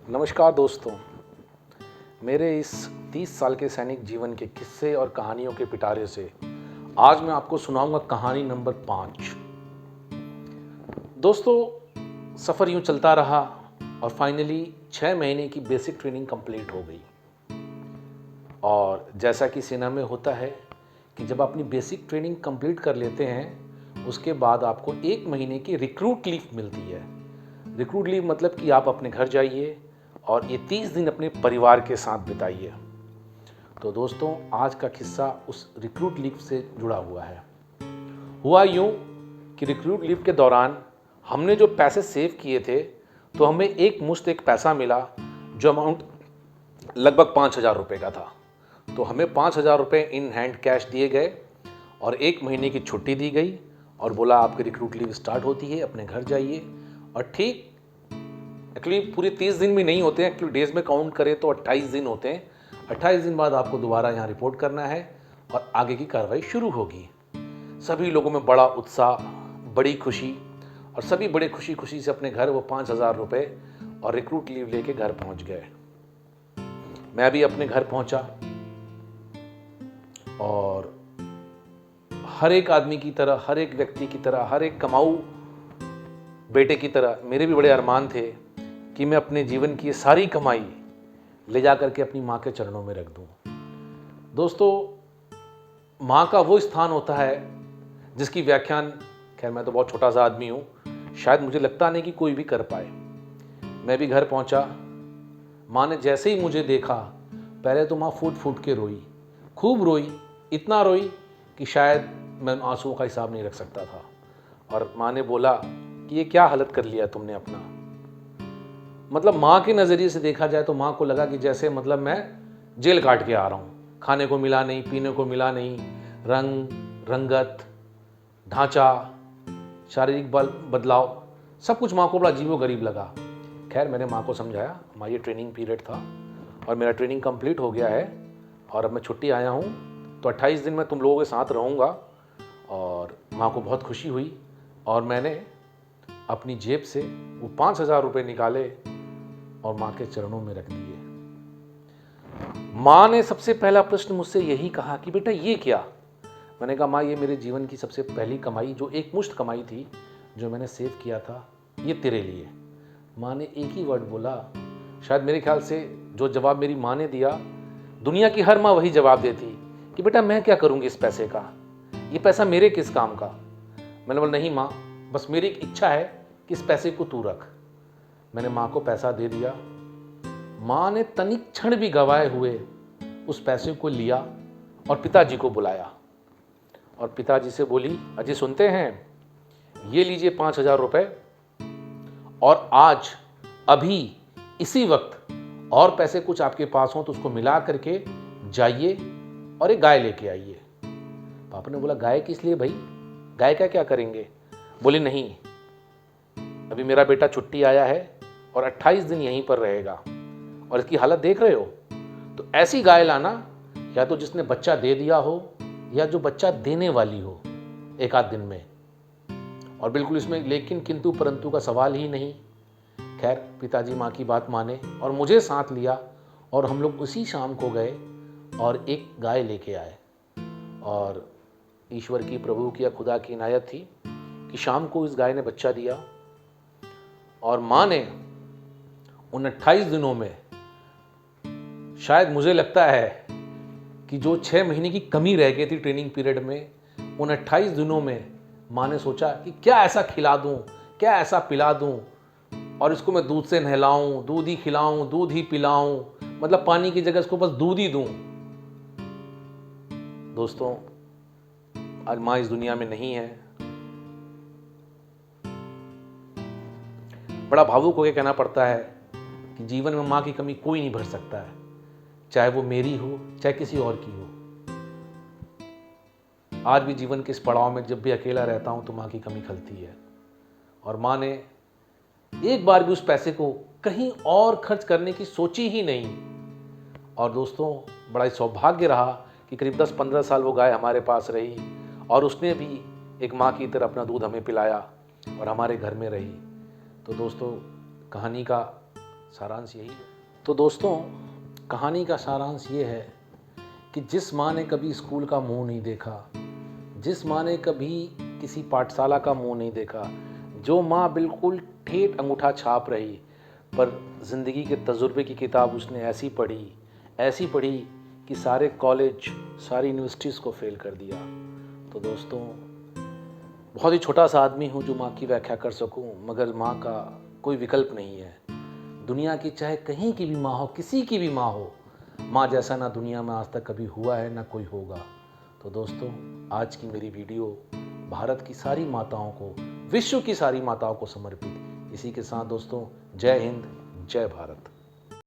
नमस्कार दोस्तों, मेरे इस 30 साल के सैनिक जीवन के किस्से और कहानियों के पिटारे से आज मैं आपको सुनाऊंगा कहानी नंबर 5। दोस्तों, सफ़र यूं चलता रहा और फाइनली 6 महीने की बेसिक ट्रेनिंग कंप्लीट हो गई। और जैसा कि सेना में होता है कि जब अपनी बेसिक ट्रेनिंग कंप्लीट कर लेते हैं, उसके बाद आपको 1 महीने की रिक्रूट लीव मिलती है। रिक्रूट लीव मतलब कि आप अपने घर जाइए और ये 30 दिन अपने परिवार के साथ बिताइए। तो दोस्तों, आज का किस्सा उस रिक्रूट लीव से जुड़ा हुआ है। हुआ यूं कि रिक्रूट लीव के दौरान हमने जो पैसे सेव किए थे, तो हमें एक पैसा मिला जो अमाउंट लगभग 5,000 रुपये का था। तो हमें 5,000 रुपये इन हैंड कैश दिए गए और 1 महीने की छुट्टी दी गई और बोला आपकी रिक्रूट लीव स्टार्ट होती है, अपने घर जाइए। और ठीक एक्चुअली पूरे 30 दिन भी नहीं होते हैं, एक्चुअली डेज में काउंट करें तो 28 दिन होते हैं। 28 दिन बाद आपको दोबारा यहाँ रिपोर्ट करना है और आगे की कार्रवाई शुरू होगी। सभी लोगों में बड़ा उत्साह, बड़ी खुशी, और सभी बड़े खुशी खुशी से अपने घर वो 5,000 रुपये और रिक्रूट लीव लेके घर पहुँच गए। मैं भी अपने घर पहुँचा और हर एक आदमी की तरह, हर एक व्यक्ति की तरह, हर एक कमाऊ बेटे की तरह मेरे भी बड़े अरमान थे कि मैं अपने जीवन की ये सारी कमाई ले जा करके अपनी माँ के चरणों में रख दूँ। दोस्तों, माँ का वो स्थान होता है जिसकी व्याख्यान, खैर मैं तो बहुत छोटा सा आदमी हूँ, शायद मुझे लगता नहीं कि कोई भी कर पाए। मैं भी घर पहुँचा। माँ ने जैसे ही मुझे देखा, पहले तो माँ फूट फूट के रोई, खूब रोई, इतना रोई कि शायद मैं आंसुओं का हिसाब नहीं रख सकता था। और माँ ने बोला कि ये क्या हालत कर लिया तुमने अपना। मतलब माँ के नज़रिए से देखा जाए तो माँ को लगा कि जैसे मतलब मैं जेल काट के आ रहा हूँ। खाने को मिला नहीं, पीने को मिला नहीं, रंग रंगत, ढांचा, शारीरिक बदलाव, सब कुछ माँ को बड़ा अजीबो गरीब लगा। खैर मैंने माँ को समझाया, माँ ये ट्रेनिंग पीरियड था और मेरा ट्रेनिंग कंप्लीट हो गया है और अब मैं छुट्टी आया हूँ, तो 28 दिन मैं तुम लोगों के साथ रहूँगा। और माँ को बहुत खुशी हुई और मैंने अपनी जेब से वो 5,000 रुपये निकाले और माँ के चरणों में रख दिए। माँ ने सबसे पहला प्रश्न मुझसे यही कहा कि बेटा ये क्या। मैंने कहा माँ, ये मेरे जीवन की सबसे पहली कमाई, जो एक मुश्त कमाई थी, जो मैंने सेव किया था, ये तेरे लिए। माँ ने एक ही वर्ड बोला, शायद मेरे ख्याल से जो जवाब मेरी माँ ने दिया, दुनिया की हर माँ वही जवाब देती कि बेटा मैं क्या करूँगी इस पैसे का, ये पैसा मेरे किस काम का। मैंने बोला नहीं माँ, बस मेरी एक इच्छा है कि इस पैसे को तू रख। मैंने माँ को पैसा दे दिया। माँ ने तनिक क्षण भी गवाए हुए उस पैसे को लिया और पिताजी को बुलाया और पिताजी से बोली, अजी सुनते हैं, ये लीजिए 5,000 रुपये, और आज अभी इसी वक्त और पैसे कुछ आपके पास हो तो उसको मिला करके जाइए और एक गाय लेके आइए। पापा ने बोला गाय किस लिए भाई, गाय का क्या करेंगे। बोले नहीं, अभी मेरा बेटा छुट्टी आया है और 28 दिन यहीं पर रहेगा और इसकी हालत देख रहे हो, तो ऐसी गाय लाना, या तो जिसने बच्चा दे दिया हो या जो बच्चा देने वाली हो एक आध दिन में। और बिल्कुल इसमें लेकिन किंतु परंतु का सवाल ही नहीं। खैर पिताजी माँ की बात माने और मुझे साथ लिया और हम लोग उसी शाम को गए और एक गाय लेके आए। और ईश्वर की, प्रभु की या खुदा की इनायत थी कि शाम को इस गाय ने बच्चा दिया और माँ ने उन 28 दिनों में, शायद मुझे लगता है कि जो 6 महीने की कमी रह गई थी ट्रेनिंग पीरियड में, उन 28 दिनों में माँ ने सोचा कि क्या ऐसा खिला दूं, क्या ऐसा पिला दूं, और इसको मैं दूध से नहलाऊं, दूध ही खिलाऊं, दूध ही पिलाऊं, मतलब पानी की जगह इसको बस दूध ही दूं। दोस्तों, आज माँ इस दुनिया में नहीं है। बड़ा भावुक होकर कहना पड़ता है कि जीवन में माँ की कमी कोई नहीं भर सकता है, चाहे वो मेरी हो चाहे किसी और की हो। आज भी जीवन के इस पड़ाव में जब भी अकेला रहता हूं तो माँ की कमी खलती है। और माँ ने एक बार भी उस पैसे को कहीं और खर्च करने की सोची ही नहीं। और दोस्तों, बड़ा ही सौभाग्य रहा कि करीब 10-15 साल वो गाय हमारे पास रही और उसने भी एक माँ की तरह अपना दूध हमें पिलाया और हमारे घर में रही। तो दोस्तों, कहानी का सारांश यही है। तो दोस्तों, कहानी का सारांश ये है कि जिस माँ ने कभी स्कूल का मुंह नहीं देखा, जिस माँ ने कभी किसी पाठशाला का मुंह नहीं देखा, जो माँ बिल्कुल ठेठ अंगूठा छाप रही, पर ज़िंदगी के तजुर्बे की किताब उसने ऐसी पढ़ी कि सारे कॉलेज, सारी यूनिवर्सिटीज़ को फेल कर दिया। तो दोस्तों, बहुत ही छोटा सा आदमी हूँ जो माँ की व्याख्या कर सकूँ, मगर माँ का कोई विकल्प नहीं है। दुनिया की चाहे कहीं की भी माँ हो, किसी की भी माँ हो, माँ जैसा ना दुनिया में आज तक कभी हुआ है ना कोई होगा। तो दोस्तों, आज की मेरी वीडियो भारत की सारी माताओं को, विश्व की सारी माताओं को समर्पित। इसी के साथ दोस्तों, जय हिंद, जय भारत।